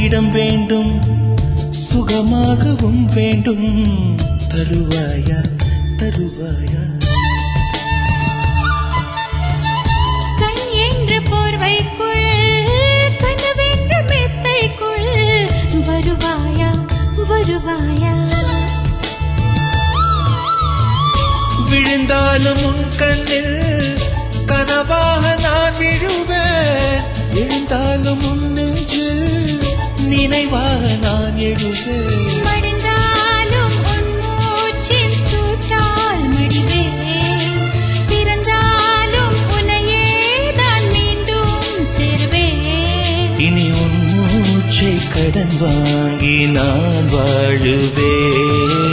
இடம் வேண்டும், சுகமாகவும் வேண்டும். தருவாயா தருவாயா? கண் என்ற போர்வைக்குள் கனவென்ற மெத்தைக்குள் வருவாயா வருவாயா? விழுந்தாலும் உன் கண்ணில் கனவாக நான் விழுவேன். எழுந்தாலும் உன் நெஞ்சில் நினைவாக நான் எழுவேன். மடிந்தாலும் உன் மூச்சின் சூட்டால் மடிவேன். பிறந்தாலும் உன்னையே நான் மீண்டும் சேர்வேன். இனி உன் மூச்சை கடன் வாங்கி நான் வாழுவேன்.